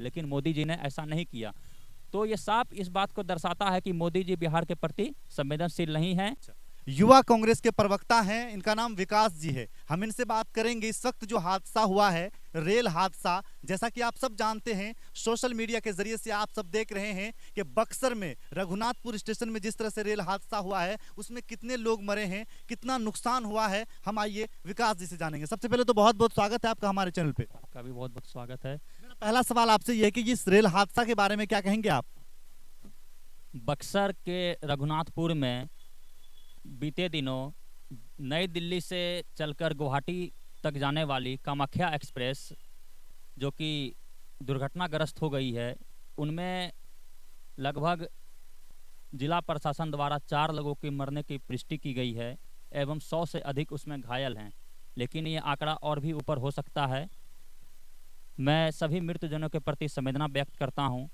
लेकिन मोदी जी ने ऐसा नहीं किया। तो ये साफ इस बात को दर्शाता है कि मोदी जी बिहार के प्रति संवेदनशील नहीं हैं। युवा कांग्रेस के प्रवक्ता हैं, इनका नाम विकास जी है। हम इनसे बात करेंगे इस वक्त जो हादसा हुआ है, रेल हादसा, जैसा कि आप सब जानते हैं, सोशल मीडिया के जरिए से आप सब देख रहे हैं कि बक्सर में रघुनाथपुर स्टेशन में जिस तरह से रेल हादसा हुआ है उसमें कितने लोग मरे हैं, कितना नुकसान हुआ है, हम आइए विकास जी से जानेंगे। सबसे पहले तो बहुत बहुत स्वागत है आपका हमारे चैनल पे। आपका भी बहुत बहुत स्वागत है। मेरा पहला सवाल आपसे यह है कि इस रेल हादसा के बारे में क्या कहेंगे आप? बक्सर के रघुनाथपुर में बीते दिनों नई दिल्ली से चलकर गुवाहाटी तक जाने वाली कामाख्या एक्सप्रेस जो कि दुर्घटनाग्रस्त हो गई है, उनमें लगभग जिला प्रशासन द्वारा 4 लोगों के मरने की पुष्टि की गई है एवं 100 से अधिक उसमें घायल हैं, लेकिन ये आंकड़ा और भी ऊपर हो सकता है। मैं सभी मृतजनों के प्रति संवेदना व्यक्त करता हूं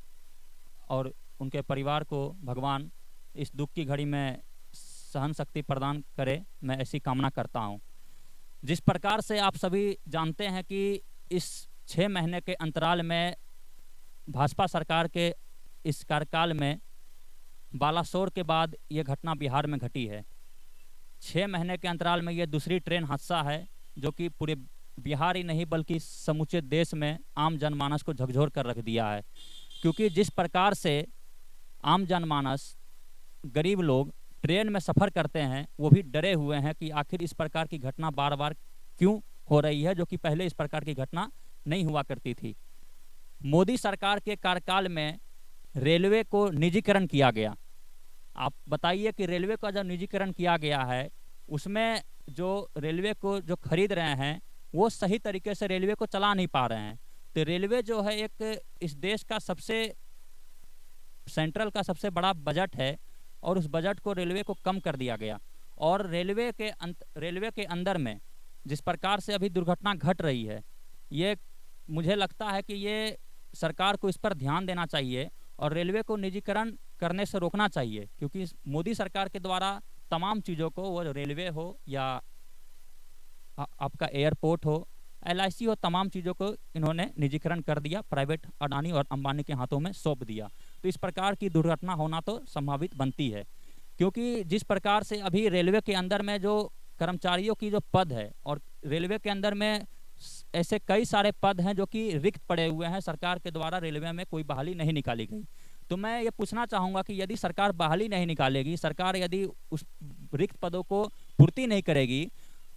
और उनके परिवार को भगवान इस दुख की घड़ी में सहन शक्ति प्रदान करे, मैं ऐसी कामना करता हूं। जिस प्रकार से आप सभी जानते हैं कि इस 6 महीने के अंतराल में भाजपा सरकार के इस कार्यकाल में बालासोर के बाद ये घटना बिहार में घटी है। 6 महीने के अंतराल में ये दूसरी ट्रेन हादसा है जो कि पूरे बिहार ही नहीं बल्कि समूचे देश में आम जनमानस को झकझोर कर रख दिया है। क्योंकि जिस प्रकार से आम जनमानस, गरीब लोग ट्रेन में सफ़र करते हैं, वो भी डरे हुए हैं कि आखिर इस प्रकार की घटना बार बार क्यों हो रही है, जो कि पहले इस प्रकार की घटना नहीं हुआ करती थी। मोदी सरकार के कार्यकाल में रेलवे को निजीकरण किया गया। आप बताइए कि रेलवे का जब निजीकरण किया गया है, उसमें जो रेलवे को जो खरीद रहे हैं वो सही तरीके से रेलवे को चला नहीं पा रहे हैं। तो रेलवे जो है एक इस देश का सबसे सेंट्रल का सबसे बड़ा बजट है और उस बजट को रेलवे को कम कर दिया गया। और रेलवे के अंदर में जिस प्रकार से अभी दुर्घटना घट रही है, ये मुझे लगता है कि ये सरकार को इस पर ध्यान देना चाहिए और रेलवे को निजीकरण करने से रोकना चाहिए। क्योंकि मोदी सरकार के द्वारा तमाम चीज़ों को, वो रेलवे हो या आपका एयरपोर्ट हो, LIC हो, तमाम चीज़ों को इन्होंने निजीकरण कर दिया, प्राइवेट अडानी और अंबानी के हाथों में सौंप दिया। तो इस प्रकार की दुर्घटना होना तो संभावित बनती है। क्योंकि जिस प्रकार से अभी रेलवे के अंदर में जो कर्मचारियों की जो पद है, और रेलवे के अंदर में ऐसे कई सारे पद हैं जो कि रिक्त पड़े हुए हैं, सरकार के द्वारा रेलवे में कोई बहाली नहीं निकाली गई। तो मैं ये पूछना चाहूँगा कि यदि सरकार बहाली नहीं निकालेगी, सरकार यदि उस रिक्त पदों को पूर्ति नहीं करेगी,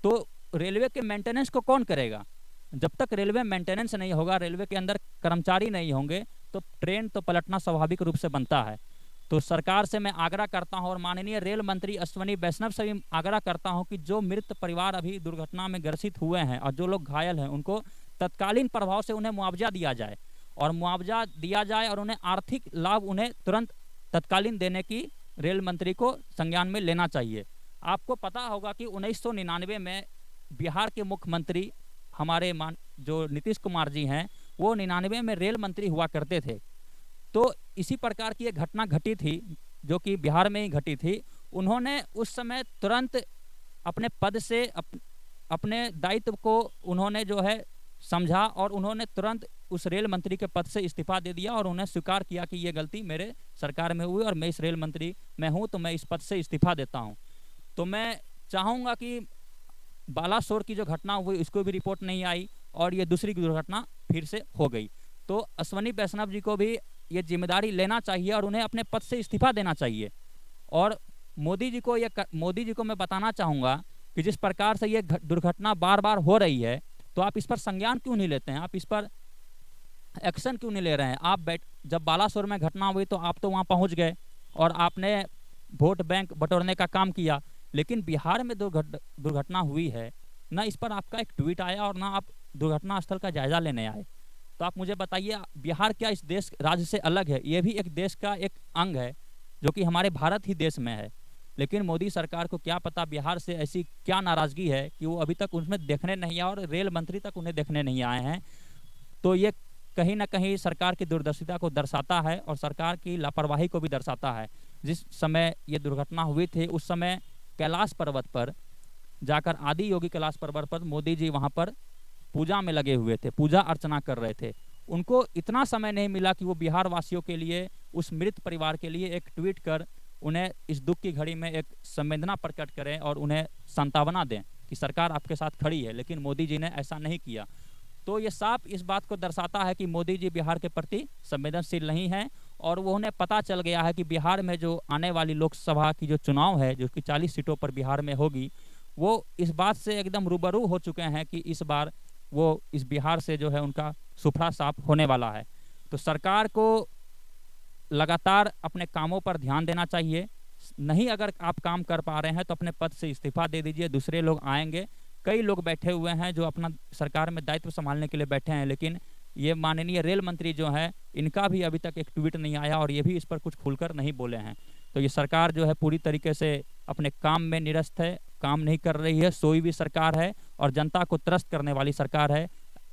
तो रेलवे के मेंटेनेंस को कौन करेगा? जब तक रेलवे मेंटेनेंस नहीं होगा, रेलवे के अंदर कर्मचारी नहीं होंगे, तो ट्रेन तो पलटना स्वाभाविक रूप से बनता है। तो सरकार से मैं आग्रह करता हूं और माननीय रेल मंत्री अश्विनी वैष्णव से भी आग्रह करता हूं कि जो मृत परिवार अभी दुर्घटना में ग्रसित हुए हैं और जो लोग घायल हैं, उनको तत्कालीन प्रभाव से उन्हें मुआवजा दिया जाए और मुआवजा दिया जाए और उन्हें आर्थिक लाभ उन्हें तुरंत तत्कालीन देने की रेल मंत्री को संज्ञान में लेना चाहिए। आपको पता होगा कि 1999 में बिहार के मुख्यमंत्री हमारे जो नीतीश कुमार जी हैं, वो 99 में रेल मंत्री हुआ करते थे। तो इसी प्रकार की एक घटना घटी थी जो कि बिहार में ही घटी थी। उन्होंने उस समय तुरंत अपने पद से अपने दायित्व को उन्होंने जो है समझा और उन्होंने तुरंत उस रेल मंत्री के पद से इस्तीफा दे दिया और उन्हें स्वीकार किया कि ये गलती मेरे सरकार में हुई और मैं इस रेल मंत्री में हूँ, तो मैं इस पद से इस्तीफा देता हूँ। तो मैं चाहूँगा कि बालासोर की जो घटना हुई उसको भी रिपोर्ट नहीं आई और ये दूसरी दुर्घटना फिर से हो गई। तो अश्विनी वैष्णव जी को भी ये जिम्मेदारी लेना चाहिए और उन्हें अपने पद से इस्तीफा देना चाहिए। और मोदी जी को मैं बताना चाहूँगा कि जिस प्रकार से ये दुर्घटना बार बार हो रही है, तो आप इस पर संज्ञान क्यों नहीं लेते हैं? आप इस पर एक्शन क्यों नहीं ले रहे हैं? आप जब बालासोर में घटना हुई तो आप तो वहाँ पहुँच गए और आपने वोट बैंक बटोरने का काम किया, लेकिन बिहार में दुर्घटना हुई है, ना इस पर आपका एक ट्वीट आया और ना आप दुर्घटना स्थल का जायजा लेने आए। तो आप मुझे बताइए, बिहार क्या इस देश राज्य से अलग है? ये भी एक देश का एक अंग है जो कि हमारे भारत ही देश में है। लेकिन मोदी सरकार को क्या पता बिहार से ऐसी क्या नाराजगी है कि वो अभी तक उसमें देखने नहीं आया और रेल मंत्री तक उन्हें देखने नहीं आए हैं। तो ये कहीं ना कहीं सरकार की दूरदर्शिता को दर्शाता है और सरकार की लापरवाही को भी दर्शाता है। जिस समय ये दुर्घटना हुई थी उस समय कैलाश पर्वत पर जाकर, आदि योगी कैलाश पर्वत पर मोदी जी वहाँ पर पूजा में लगे हुए थे, पूजा अर्चना कर रहे थे। उनको इतना समय नहीं मिला कि वो बिहार वासियों के लिए, उस मृत परिवार के लिए एक ट्वीट कर उन्हें इस दुख की घड़ी में एक संवेदना प्रकट करें और उन्हें सांत्वना दें कि सरकार आपके साथ खड़ी है। लेकिन मोदी जी ने ऐसा नहीं किया। तो ये साफ इस बात को दर्शाता है कि मोदी जी बिहार के प्रति संवेदनशील नहीं हैं और वो उन्हें पता चल गया है कि बिहार में जो आने वाली लोकसभा की जो चुनाव है, जो कि 40 सीटों पर बिहार में होगी, वो इस बात से एकदम रूबरू हो चुके हैं कि इस बार वो इस बिहार से जो है उनका सुफरा साफ होने वाला है। तो सरकार को लगातार अपने कामों पर ध्यान देना चाहिए। नहीं अगर आप काम कर पा रहे हैं तो अपने पद से इस्तीफा दे दीजिए, दूसरे लोग आएंगे। कई लोग बैठे हुए हैं जो अपना सरकार में दायित्व संभालने के लिए बैठे हैं, लेकिन ये माननीय रेल मंत्री जो है, इनका भी अभी तक एक ट्वीट नहीं आया और ये भी इस पर कुछ खुलकर नहीं बोले हैं। तो ये सरकार जो है पूरी तरीके से अपने काम में निरस्त है, काम नहीं कर रही है, सोई भी सरकार है और जनता को त्रस्त करने वाली सरकार है।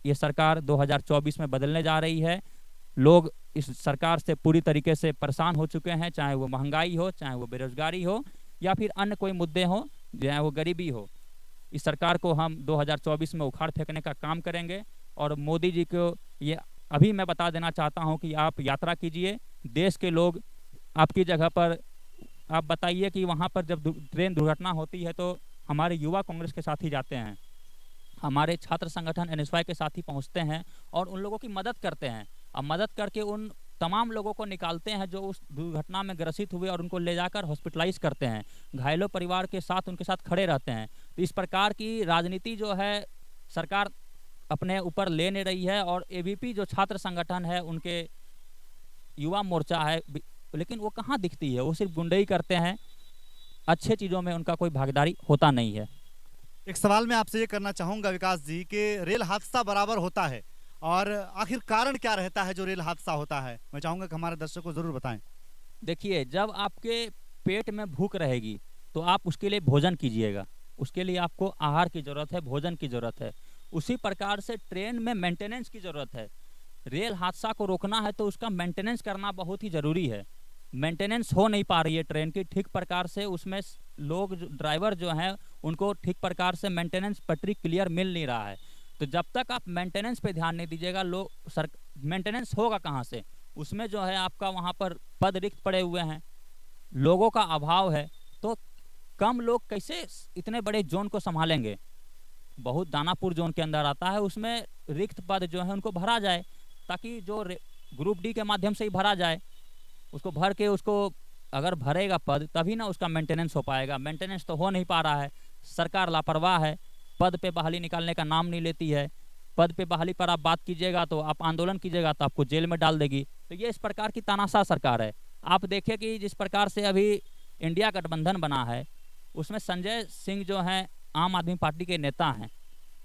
ये सरकार 2024 में बदलने जा रही है। लोग इस सरकार से पूरी तरीके से परेशान हो चुके हैं, चाहे वो महंगाई हो, चाहे वो बेरोजगारी हो या फिर अन्य कोई मुद्दे हो, चाहे वो गरीबी हो। इस सरकार को हम 2024 में उखाड़ फेंकने का काम करेंगे। और मोदी जी को ये अभी मैं बता देना चाहता हूं कि आप यात्रा कीजिए, देश के लोग आपकी जगह पर, आप बताइए कि वहां पर जब ट्रेन दुर्घटना होती है तो हमारे युवा कांग्रेस के साथ ही जाते हैं, हमारे छात्र संगठन एनएसवाई के साथ ही पहुंचते हैं और उन लोगों की मदद करते हैं। और मदद करके उन तमाम लोगों को निकालते हैं जो उस दुर्घटना में ग्रसित हुए और उनको ले जाकर हॉस्पिटलाइज करते हैं। घायलों परिवार के साथ उनके साथ खड़े रहते हैं। तो इस प्रकार की राजनीति जो है सरकार अपने ऊपर ले नहीं रही है। और एबीपी जो छात्र संगठन है, उनके युवा मोर्चा है, लेकिन वो कहाँ दिखती है, वो सिर्फ गुंडई करते हैं, अच्छे चीज़ों में उनका कोई भागीदारी होता नहीं है। एक सवाल मैं आपसे ये करना चाहूँगा विकास जी कि रेल हादसा बराबर होता है और आखिर कारण क्या रहता है जो रेल हादसा होता है? मैं चाहूँगा कि हमारे दर्शकों को ज़रूर बताएं। देखिए, जब आपके पेट में भूख रहेगी तो आप उसके लिए भोजन कीजिएगा, उसके लिए आपको आहार की ज़रूरत है, भोजन की ज़रूरत है। उसी प्रकार से ट्रेन में मेंटेनेंस की ज़रूरत है। रेल हादसा को रोकना है तो उसका मेंटेनेंस करना बहुत ही ज़रूरी है। मेंटेनेंस हो नहीं पा रही है ट्रेन की ठीक प्रकार से, उसमें लोग ड्राइवर जो हैं उनको ठीक प्रकार से मेंटेनेंस पटरी क्लियर मिल नहीं रहा है। तो जब तक आप मेंटेनेंस पे ध्यान नहीं दीजिएगा, मेंटेनेंस होगा कहाँ से? उसमें जो है आपका वहाँ पर पद रिक्त पड़े हुए हैं, लोगों का अभाव है, तो कम लोग कैसे इतने बड़े जोन को संभालेंगे? बहुत दानापुर जोन के अंदर आता है, उसमें रिक्त पद जो है उनको भरा जाए, ताकि जो ग्रुप डी के माध्यम से ही भरा जाए, उसको भर के उसको अगर भरेगा पद तभी ना उसका मेंटेनेंस हो पाएगा। मेंटेनेंस तो हो नहीं पा रहा है, सरकार लापरवाह है, पद पे बहाली निकालने का नाम नहीं लेती है। पद पे बहाली पर आप बात कीजिएगा तो आप आंदोलन कीजिएगा तो आपको जेल में डाल देगी। तो ये इस प्रकार की तानाशाह सरकार है। आप देखिए कि जिस प्रकार से अभी इंडिया गठबंधन बना है, उसमें संजय सिंह जो हैं आम आदमी पार्टी के नेता हैं,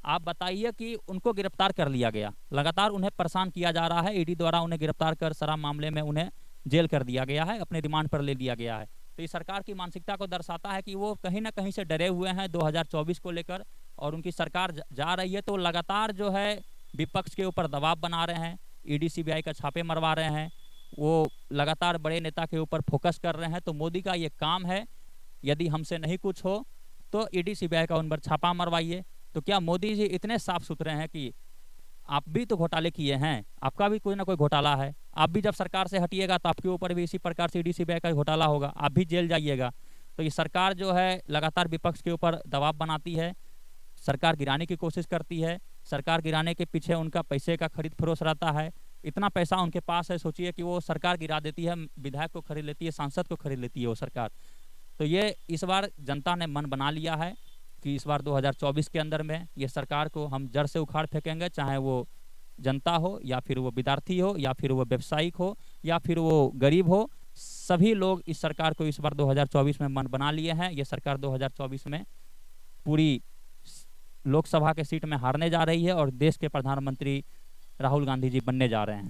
आप बताइए कि उनको गिरफ्तार कर लिया गया, लगातार उन्हें परेशान किया जा रहा है। ईडी द्वारा उन्हें गिरफ्तार कर शराब मामले में उन्हें जेल कर दिया गया है, अपने रिमांड पर ले लिया गया है। तो इस सरकार की मानसिकता को दर्शाता है कि वो कहीं ना कहीं से डरे हुए हैं 2024 को लेकर, और उनकी सरकार जा रही है तो लगातार जो है विपक्ष के ऊपर दबाव बना रहे हैं, ईडी सीबीआई का छापे मरवा रहे हैं, वो लगातार बड़े नेता के ऊपर फोकस कर रहे हैं। तो मोदी का ये काम है, यदि हमसे नहीं कुछ हो तो ईडी सीबीआई का उन पर छापा मरवाइए। तो क्या मोदी जी इतने साफ सुथरे हैं कि आप भी तो घोटाले किए हैं, आपका भी कोई ना कोई घोटाला है, आप भी जब सरकार से हटिएगा तो आपके ऊपर भी इसी प्रकार से ईडी सीबीआई का घोटाला होगा, आप भी जेल जाइएगा। तो ये सरकार जो है लगातार विपक्ष के ऊपर दबाव बनाती है, सरकार गिराने की कोशिश करती है। सरकार गिराने के पीछे उनका पैसे का खरीद फरोश रहता है। इतना पैसा उनके पास है, सोचिए कि वो सरकार गिरा देती है, विधायक को खरीद लेती है, सांसद को खरीद लेती है वो सरकार। तो ये इस बार जनता ने मन बना लिया है कि इस बार 2024 के अंदर में ये सरकार को हम जड़ से उखाड़ फेंकेंगे, चाहे वो जनता हो या फिर वो विद्यार्थी हो या फिर वो व्यवसायिक हो या फिर वो गरीब हो, सभी लोग इस सरकार को इस बार 2024 में मन बना लिए हैं। ये सरकार 2024 में पूरी लोकसभा के सीट में हारने जा रही है और देश के प्रधानमंत्री राहुल गांधी जी बनने जा रहे हैं।